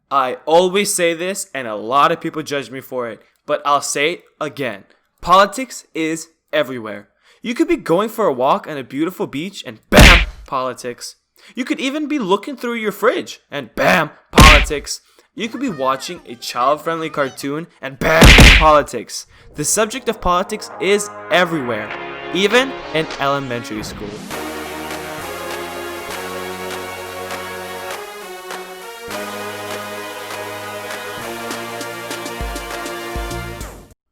I always say this, and a lot of people judge me for it, but I'll say it again. Politics is everywhere. You could be going for a walk on a beautiful beach, and BAM! Politics. You could even be looking through your fridge, and BAM! Politics. You could be watching a child-friendly cartoon, and BAM! Politics. The subject of politics is everywhere, even in elementary school.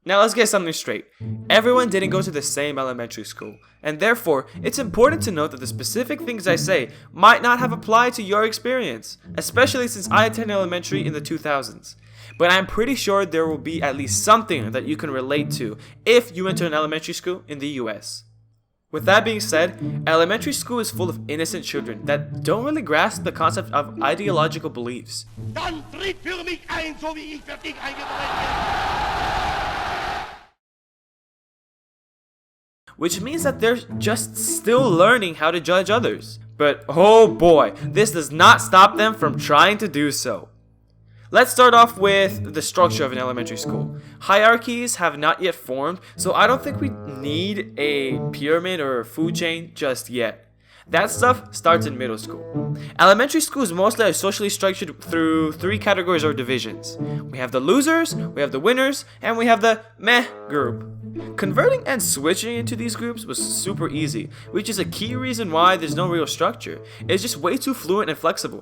Now let's get something straight. Everyone didn't go to the same elementary school, and therefore, it's important to note that the specific things I say might not have applied to your experience, especially since I attended elementary in the 2000s. But I'm pretty sure there will be at least something that you can relate to if you enter an elementary school in the US. With that being said, elementary school is full of innocent children that don't really grasp the concept of ideological beliefs. Dann tritt für mich ein, so wie ich für dich eingetreten bin. Which means that they're just still learning how to judge others. But oh boy, this does not stop them from trying to do so. Let's start off with the structure of an elementary school. Hierarchies have not yet formed, so I don't think we need a pyramid or a food chain just yet. That stuff starts in middle school. Elementary school is mostly socially structured through 3 categories or divisions. We have the losers, we have the winners, and we have the meh group. Converting and switching into these groups was super easy, which is a key reason why there's no real structure. It's just way too fluent and flexible.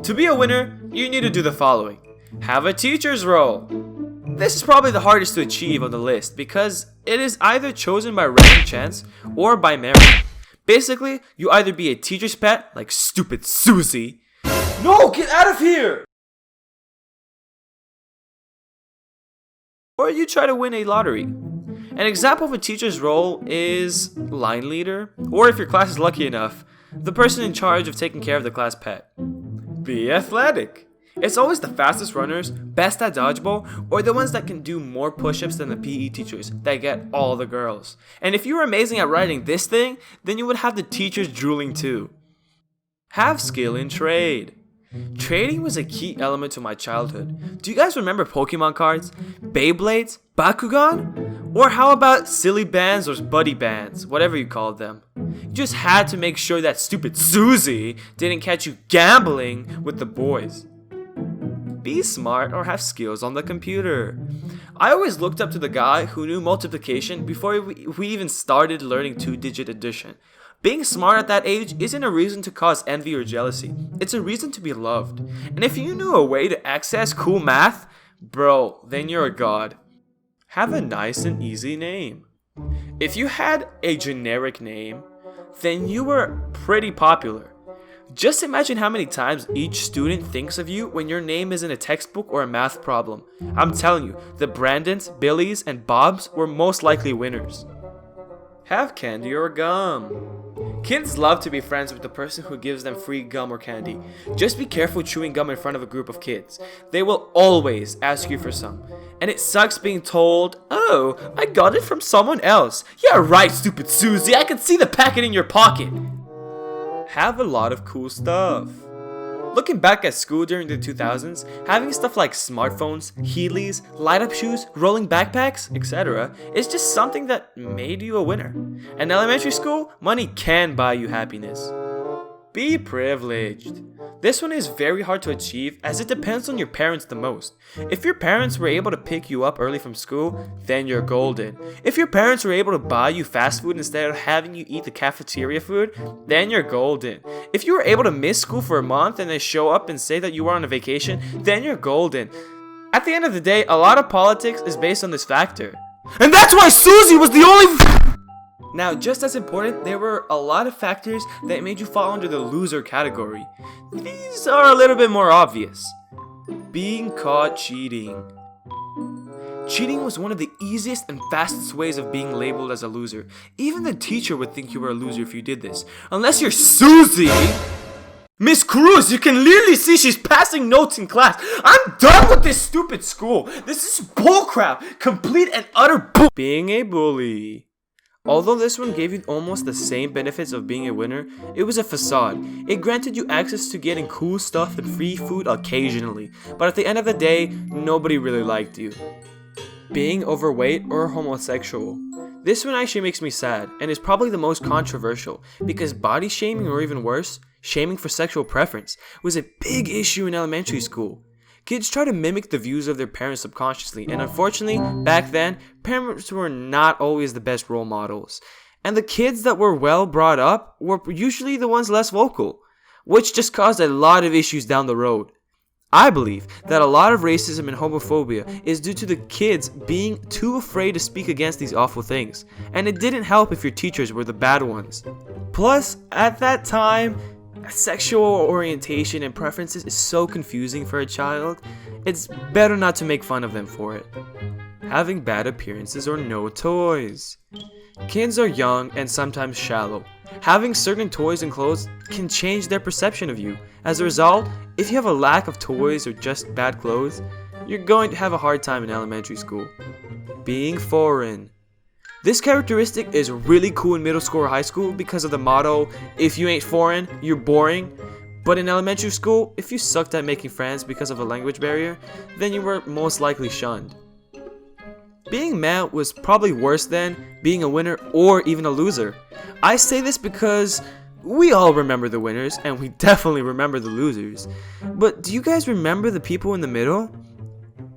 To be a winner, you need to do the following. Have a teacher's role. This is probably the hardest to achieve on the list because it is either chosen by random chance or by merit. Basically, you either be a teacher's pet, like stupid Susie. No, get out of here! Or you try to win a lottery. An example of a teacher's role is line leader, or if your class is lucky enough, the person in charge of taking care of the class pet. Be athletic. It's always the fastest runners, best at dodgeball, or the ones that can do more push-ups than the PE teachers that get all the girls. And if you were amazing at writing this thing, then you would have the teachers drooling too. Have skill in trade. Trading was a key element to my childhood. Do you guys remember Pokemon cards? Beyblades? Bakugan? Or how about silly bands or buddy bands, whatever you called them? You just had to make sure that stupid Susie didn't catch you gambling with the boys. Be smart or have skills on the computer. I always looked up to the guy who knew multiplication before we even started learning 2-digit addition. Being smart at that age isn't a reason to cause envy or jealousy. It's a reason to be loved. And if you knew a way to access cool math, bro, then you're a god. Have a nice and easy name. If you had a generic name, then you were pretty popular. Just imagine how many times each student thinks of you when your name is in a textbook or a math problem. I'm telling you, the Brandons, Billies, and Bobs were most likely winners. Have candy or gum. Kids love to be friends with the person who gives them free gum or candy. Just be careful chewing gum in front of a group of kids. They will always ask you for some. And it sucks being told, "Oh, I got it from someone else." Yeah, right, stupid Susie, I can see the packet in your pocket. Have a lot of cool stuff. Looking back at school during the 2000s, having stuff like smartphones, Heelys, light-up shoes, rolling backpacks, etc. is just something that made you a winner. In elementary school, money can buy you happiness. Be privileged. This one is very hard to achieve as it depends on your parents the most. If your parents were able to pick you up early from school, then you're golden. If your parents were able to buy you fast food instead of having you eat the cafeteria food, then you're golden. If you were able to miss school for a month and then show up and say that you were on a vacation, then you're golden. At the end of the day, a lot of politics is based on this factor. And that's why Susie was the only... Now, just as important, there were a lot of factors that made you fall under the loser category. These are a little bit more obvious. Being caught cheating. Cheating was one of the easiest and fastest ways of being labeled as a loser. Even the teacher would think you were a loser if you did this. Unless you're Susie! Miss Cruz, you can literally see she's passing notes in class. I'm done with this stupid school. This is bullcrap. Complete and utter bull. Being a bully. Although this one gave you almost the same benefits of being a winner, it was a facade. It granted you access to getting cool stuff and free food occasionally, but at the end of the day, nobody really liked you. Being overweight or homosexual. This one actually makes me sad, and is probably the most controversial, because body shaming, or even worse, shaming for sexual preference, was a big issue in elementary school. Kids try to mimic the views of their parents subconsciously, and unfortunately, back then, parents were not always the best role models. And the kids that were well brought up were usually the ones less vocal, which just caused a lot of issues down the road. I believe that a lot of racism and homophobia is due to the kids being too afraid to speak against these awful things, and it didn't help if your teachers were the bad ones. Plus, at that time, sexual orientation and preferences is so confusing for a child, it's better not to make fun of them for it. Having bad appearances or no toys. Kids are young and sometimes shallow. Having certain toys and clothes can change their perception of you. As a result, if you have a lack of toys or just bad clothes, you're going to have a hard time in elementary school. Being foreign. This characteristic is really cool in middle school or high school because of the motto, if you ain't foreign, you're boring. But in elementary school, if you sucked at making friends because of a language barrier, then you were most likely shunned. Being male was probably worse than being a winner or even a loser. I say this because we all remember the winners and we definitely remember the losers. But do you guys remember the people in the middle?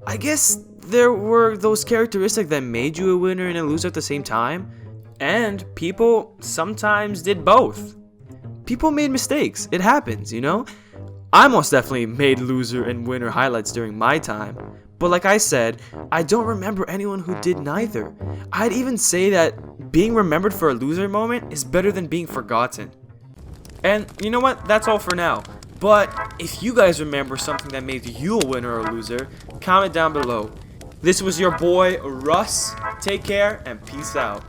I guess there were those characteristics that made you a winner and a loser at the same time. And people sometimes did both. People made mistakes. It happens, you know? I most definitely made loser and winner highlights during my time. But like I said, I don't remember anyone who did neither. I'd even say that being remembered for a loser moment is better than being forgotten. And you know what? That's all for now. But if you guys remember something that made you a winner or a loser, comment down below. This was your boy, Russ. Take care and peace out.